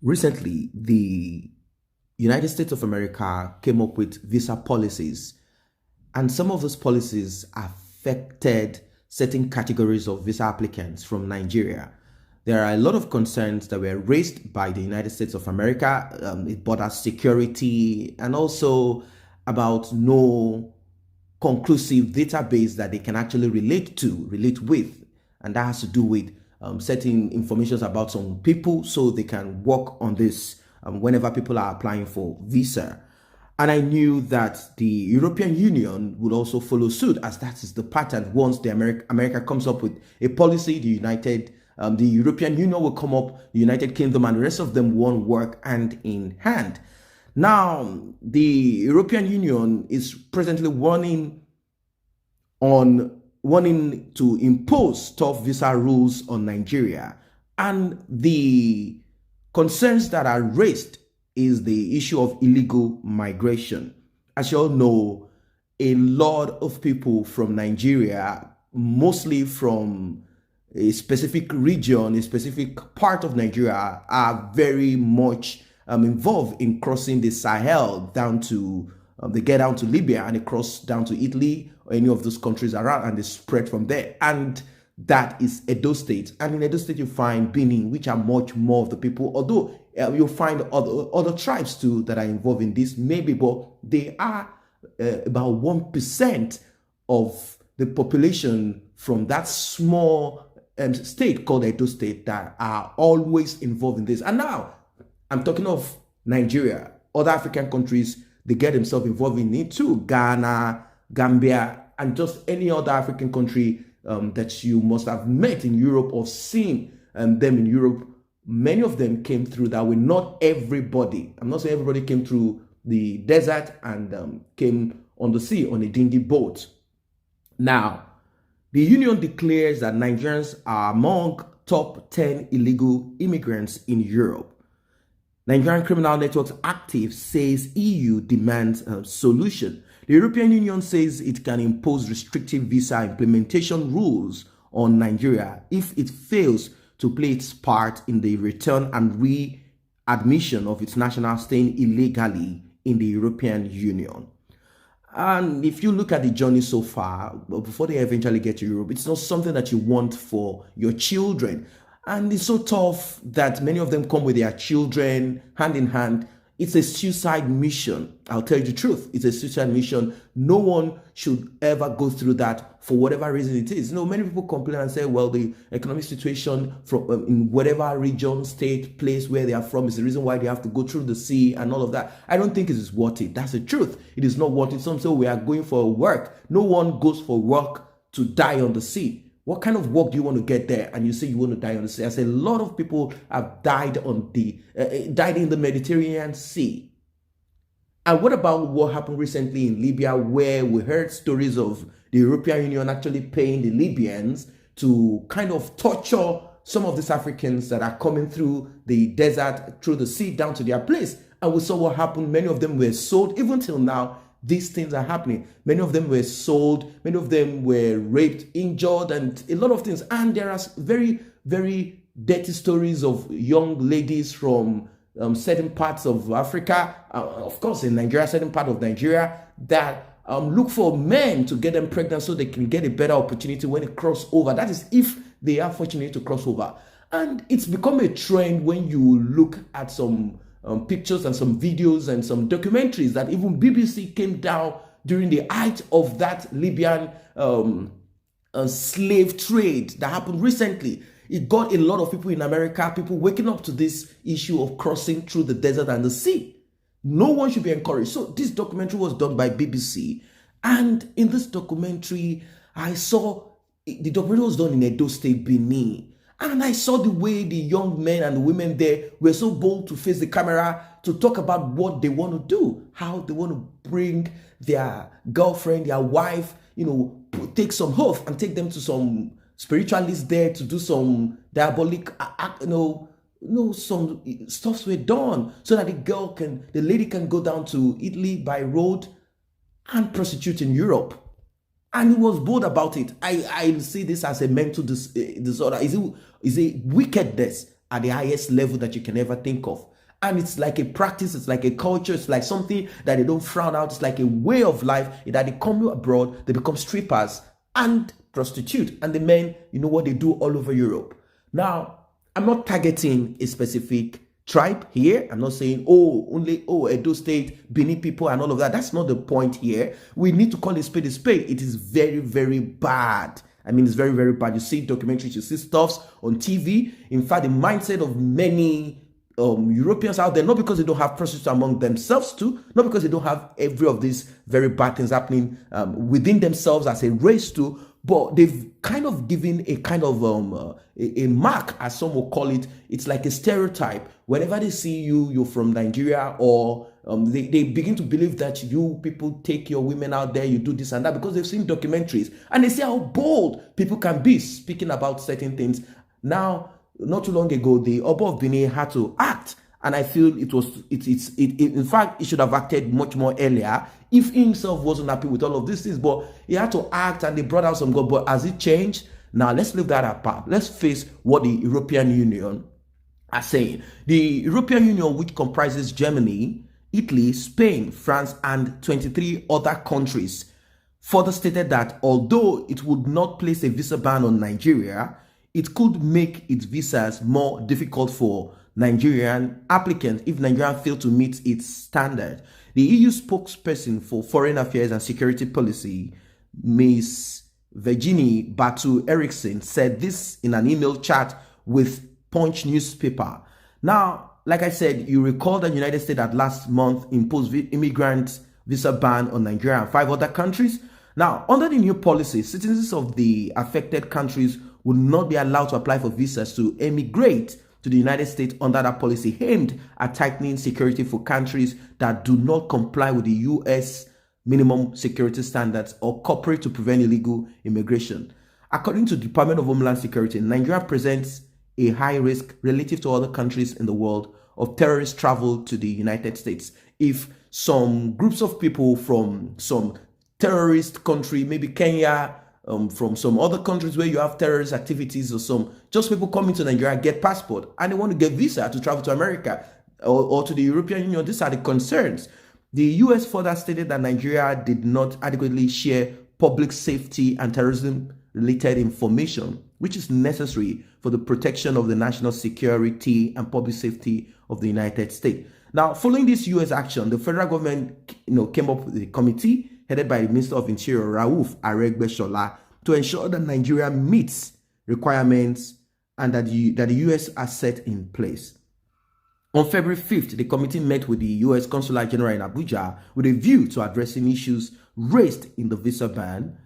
Recently, the United States of America came up with visa policies, and some of those policies affected certain categories of visa applicants from Nigeria. There are a lot of concerns that were raised by the United States of America, border security, and also about no conclusive database that they can actually relate with. And that has to do with certain information about some people so they can work on this whenever people are applying for visa. And I knew that the European Union would also follow suit, as that is the pattern. Once the America comes up with a policy, the European Union will come up, the United Kingdom and the rest of them won't work hand in hand. Now, the European Union is presently wanting to impose tough visa rules on Nigeria. And the concerns that are raised is the issue of illegal migration. As you all know, a lot of people from Nigeria, mostly from a specific region, a specific part of Nigeria, are very much involved in crossing the Sahel down to, they get down to Libya and they cross down to Italy or any of those countries around, and they spread from there. And that is Edo State. And in Edo State, you find Benin, which are much more of the people, although you'll find other tribes too that are involved in this, maybe, but they are about 1% of the population from that small state called Edo State that are always involved in this. And now, I'm talking of Nigeria. Other African countries, they get themselves involved in it too. Ghana, Gambia, and just any other African country that you must have met in Europe or seen them in Europe. Many of them came through that way. Not everybody. I'm not saying everybody came through the desert and came on the sea on a dingy boat. Now, the union declares that Nigerians are among top 10 illegal immigrants in Europe. Nigerian Criminal Networks Active says EU demands a solution. The European Union says it can impose restrictive visa implementation rules on Nigeria if it fails to play its part in the return and readmission of its nationals staying illegally in the European Union. And if you look at the journey so far, before they eventually get to Europe, it's not something that you want for your children. And it's so tough that many of them come with their children hand in hand. It's a suicide mission. I'll tell you the truth. It's a suicide mission. No one should ever go through that for whatever reason it is. You know, many people complain and say, well, the economic situation from in whatever region, state, place where they are from is the reason why they have to go through the sea and all of that. I don't think it is worth it. That's the truth. It is not worth it. Some say we are going for work. No one goes for work to die on the sea. What kind of work do you want to get there? And you say you want to die on the sea. I say a lot of people have died on died in the Mediterranean Sea. And what about what happened recently in Libya, where we heard stories of the European Union actually paying the Libyans to kind of torture some of these Africans that are coming through the desert, through the sea, down to their place. And we saw what happened. Many of them were sold. Even till now, these things are happening. Many of them were sold. Many of them were raped, injured, and a lot of things. And there are very, very dirty stories of young ladies from certain parts of Africa, of course in Nigeria, certain part of Nigeria, that look for men to get them pregnant so they can get a better opportunity when they cross over. That is if they are fortunate to cross over. And it's become a trend when you look at some pictures and some videos and some documentaries that even BBC came down during the height of that Libyan slave trade that happened recently. It got a lot of people in America, people waking up to this issue of crossing through the desert and the sea. No one should be encouraged. So this documentary was done by BBC. And in this documentary, I saw, the documentary was done in Edo State, Benin. And I saw the way the young men and the women there were so bold to face the camera to talk about what they want to do, how they want to bring their girlfriend, their wife, take some oath and take them to some spiritualists there to do some diabolic act, some stuffs were done so that the lady can go down to Italy by road and prostitute in Europe. And he was bold about it. I see this as a mental disorder. Is a wickedness at the highest level that you can ever think of. And it's like a practice, it's like a culture, it's like something that they don't frown out. It's like a way of life that they come abroad, they become strippers and prostitute. And the men, you know what they do all over Europe. Now, I'm not targeting a specific tribe here. I'm not saying, Edo State, Benin people and all of that. That's not the point here. We need to call a spade a spade. It is very, very bad. I mean, it's very, very bad. You see documentaries, you see stuffs on TV. In fact, the mindset of many Europeans out there, not because they don't have prostitutes among themselves too, not because they don't have every of these very bad things happening within themselves as a race too, but they've kind of given a kind of a mark, as some will call it. It's like a stereotype. Whenever they see you, you're from Nigeria, or they begin to believe that you people take your women out there, you do this and that, because they've seen documentaries and they see how bold people can be speaking about certain things. Now, not too long ago, the Oba of Benin had to act, and I feel in fact, he should have acted much more earlier if he himself wasn't happy with all of these things. But he had to act, and they brought out some God. But has it changed? Now let's leave that apart. Let's face what the European Union are saying. The European Union, which comprises Germany, Italy, Spain, France, and 23 other countries, further stated that although it would not place a visa ban on Nigeria, it could make its visas more difficult for Nigerian applicants if Nigeria failed to meet its standard. The EU spokesperson for Foreign Affairs and Security Policy, Ms. Virginie Batu Eriksson, said this in an email chat with Punch newspaper. Now, like I said, you recall that the United States had last month imposed immigrant visa ban on Nigeria and 5 other countries. Now, under the new policy, citizens of the affected countries would not be allowed to apply for visas to emigrate to the United States under that policy aimed at tightening security for countries that do not comply with the U.S. minimum security standards or cooperate to prevent illegal immigration. According to the Department of Homeland Security, Nigeria presents a high risk relative to other countries in the world of terrorist travel to the United States. If some groups of people from some terrorist country, maybe Kenya, from some other countries where you have terrorist activities, or some just people coming to Nigeria, get passport, and they want to get visa to travel to America or to the European Union, these are the concerns. The US further stated that Nigeria did not adequately share public safety and terrorism related information, which is necessary for the protection of the national security and public safety of the United States. Now, following this US action, the federal government came up with a committee headed by the Minister of Interior, Rauf Aregbesola, to ensure that Nigeria meets requirements and that the US are set in place. On February 5th, the committee met with the US Consular General in Abuja with a view to addressing issues raised in the visa ban.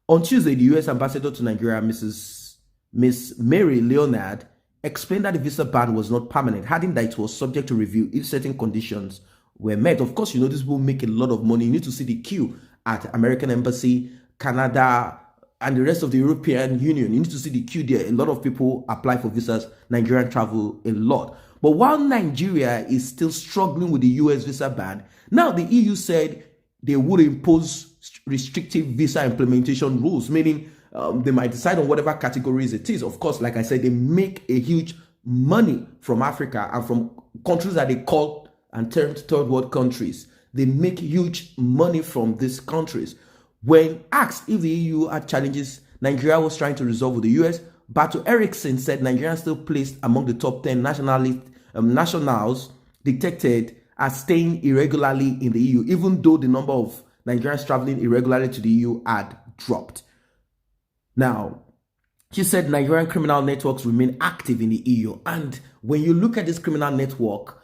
On Tuesday, the US Ambassador to Nigeria, Miss Mary Leonard, explained that the visa ban was not permanent, adding that it was subject to review if certain conditions were met. Of course, these will make a lot of money. You need to see the queue at American Embassy, Canada, and the rest of the European Union. You need to see the queue there. A lot of people apply for visas. Nigerian travel a lot. But while Nigeria is still struggling with the US visa ban, now the EU said they would impose restrictive visa implementation rules, meaning they might decide on whatever categories it is. Of course, like I said, they make a huge money from Africa and from countries that they call and termed third world countries. They make huge money from these countries. When asked if the EU had challenges Nigeria was trying to resolve with the US, Batu Eriksson said Nigeria still placed among the top 10 nationals detected as staying irregularly in the EU, even though the number of Nigerians traveling irregularly to the EU had dropped. Now, she said Nigerian criminal networks remain active in the EU. And when you look at this criminal network,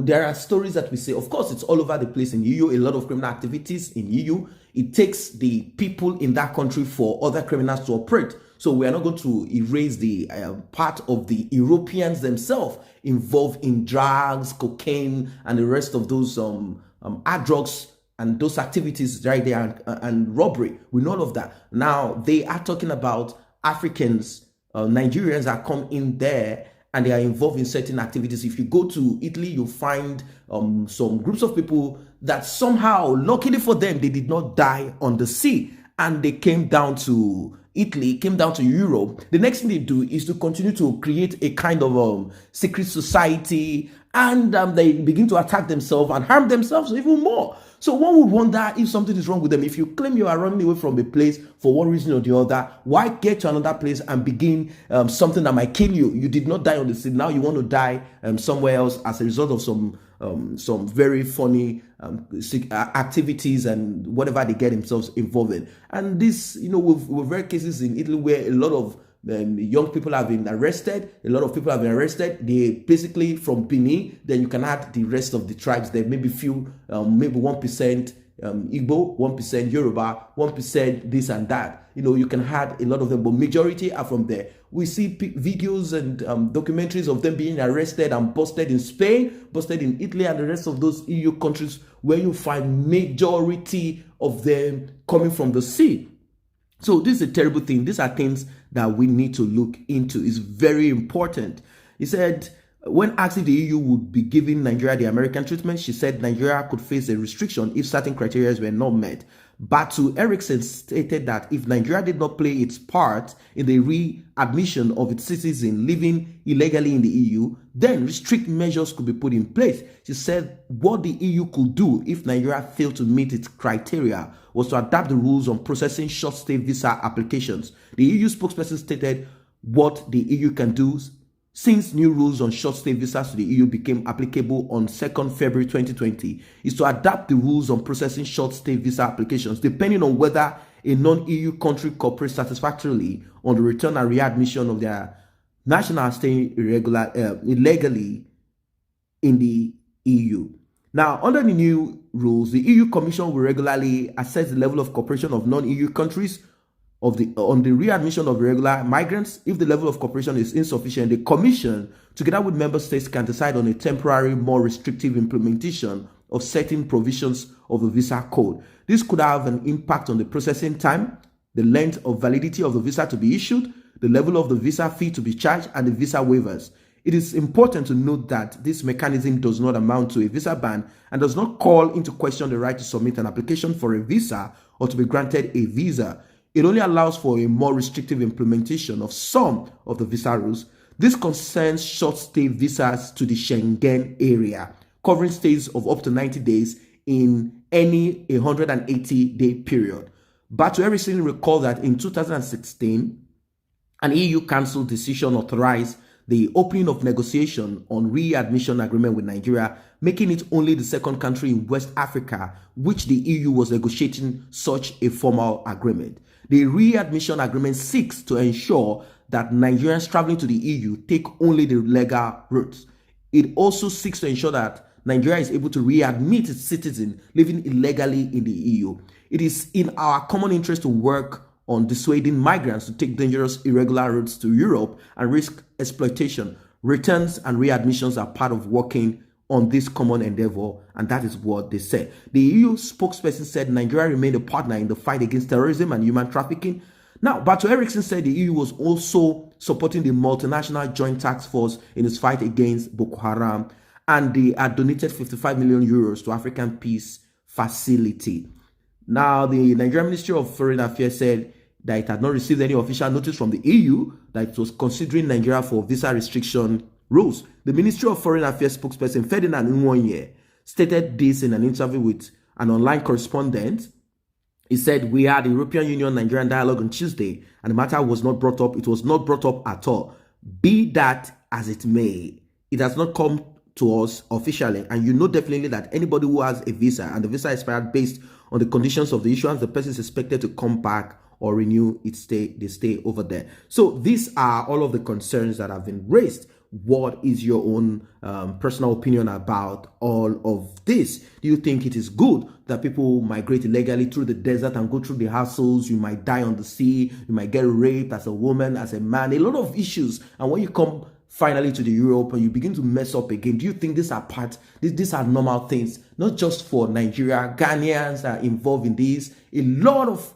there are stories that we say, of course, it's all over the place in EU, a lot of criminal activities in EU. It takes the people in that country for other criminals to operate. So we are not going to erase the part of the Europeans themselves involved in drugs, cocaine, and the rest of those hard drugs and those activities right there, and robbery. We know all of that. Now, they are talking about Africans, Nigerians that come in there and they are involved in certain activities. If you go to Italy, you'll find some groups of people that somehow, luckily for them, they did not die on the sea and they came down to Italy, came down to Europe. The next thing they do is to continue to create a kind of secret society and they begin to attack themselves and harm themselves even more. So one would wonder if something is wrong with them. If you claim you are running away from a place for one reason or the other, why get to another place and begin something that might kill you? You did not die on the scene. Now you want to die somewhere else as a result of some very funny activities and whatever they get themselves involved in. And this, we've read cases in Italy where a lot of young people have been arrested. A lot of people have been arrested. They basically from Benin. Then you can add the rest of the tribes. There maybe few, maybe 1% Igbo, 1% Yoruba, 1% this and that. You can add a lot of them, but majority are from there. We see videos and documentaries of them being arrested and busted in Spain, busted in Italy, and the rest of those EU countries where you find majority of them coming from the sea. So this is a terrible thing. These are things that we need to look into. It's very important. He said, when asked if the EU would be giving Nigeria the American treatment, she said Nigeria could face a restriction if certain criteria were not met. Batu Erickson stated that if Nigeria did not play its part in the readmission of its citizens living illegally in the EU, then strict measures could be put in place. She said what the EU could do if Nigeria failed to meet its criteria was to adapt the rules on processing short-stay visa applications. The EU spokesperson stated what the EU can do since new rules on short-stay visas to the EU became applicable on 2nd February 2020 is to adapt the rules on processing short-stay visa applications depending on whether a non-EU country cooperates satisfactorily on the return and readmission of their national staying illegally in the EU. Now, under the new rules, the EU Commission will regularly assess the level of cooperation of non-EU countries on the readmission of irregular migrants. If the level of cooperation is insufficient, the Commission, together with member states, can decide on a temporary, more restrictive implementation of certain provisions of the visa code. This could have an impact on the processing time, the length of validity of the visa to be issued, the level of the visa fee to be charged, and the visa waivers. It is important to note that this mechanism does not amount to a visa ban and does not call into question the right to submit an application for a visa or to be granted a visa. It only allows for a more restrictive implementation of some of the visa rules. This concerns short-stay visas to the Schengen area, covering stays of up to 90 days in any 180-day period. Batu Erickson recalled that in 2016, an EU Council decision authorized the opening of negotiation on readmission agreement with Nigeria, making it only the second country in West Africa which the EU was negotiating such a formal agreement. The readmission agreement seeks to ensure that Nigerians traveling to the EU take only the legal routes. It also seeks to ensure that Nigeria is able to readmit its citizens living illegally in the EU. It is in our common interest to work on dissuading migrants to take dangerous irregular routes to Europe and risk exploitation. Returns and readmissions are part of working on this common endeavor, and that is what they said. The EU spokesperson said Nigeria remained a partner in the fight against terrorism and human trafficking. Now, Batu Erickson said the EU was also supporting the multinational joint task force in its fight against Boko Haram, and they had donated 55 million euros to African Peace Facility. Now, the Nigerian Ministry of Foreign Affairs said that it had not received any official notice from the EU that it was considering Nigeria for visa restriction rules. The Ministry of Foreign Affairs spokesperson Ferdinand Nwonye stated this in an interview with an online correspondent. He said, "We had the European Union-Nigerian dialogue on Tuesday, and the matter was not brought up. It was not brought up at all. Be that as it may, it has not come to us officially, and you know definitely that anybody who has a visa and the visa expired based on the conditions of the issuance, the person is expected to come back or renew its stay over there." So these are all of the concerns that have been raised. What is your own personal opinion about all of this? Do you think it is good that people migrate illegally through the desert and go through the hassles? You might die on the sea, you might get raped as a woman, as a man, a lot of issues. And when you come finally to the Europe and you begin to mess up again, do you think these are normal things? Not just for Nigeria, Ghanaians are involved in this. A lot of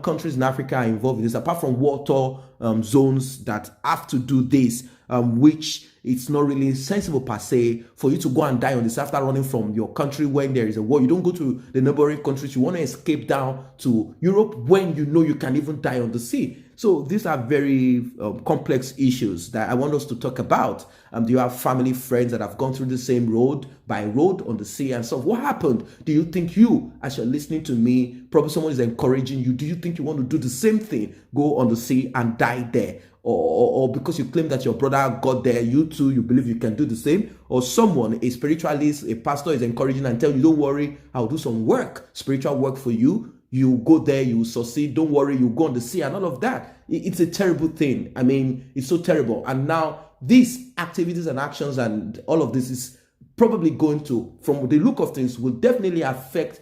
countries in Africa are involved in this, apart from water zones that have to do this, which it's not really sensible per se for you to go and die on this after running from your country when there is a war. You don't go to the neighboring countries. You want to escape down to Europe when you know you can even die on the sea. So these are very complex issues that I want us to talk about. Do you have family, friends that have gone through the same road, by road, on the sea and stuff? What happened? Do you think you, as you're listening to me, probably someone is encouraging you, do you think you want to do the same thing, go on the sea and die there? Or because you claim that your brother got there, you too, you believe you can do the same? Or someone, a spiritualist, a pastor is encouraging and tell you, don't worry, I'll do some work, spiritual work for you. You go there, you succeed, don't worry, you go on the sea and all of that. It's a terrible thing. I mean, it's so terrible. And now these activities and actions and all of this is probably going to, from the look of things, will definitely affect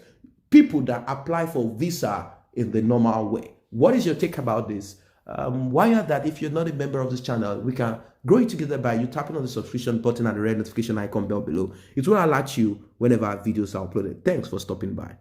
people that apply for visa in the normal way. What is your take about this? Why are that if you're not a member of this channel, we can grow it together by you tapping on the subscription button and the red notification icon bell below. It will alert you whenever videos are uploaded. Thanks for stopping by.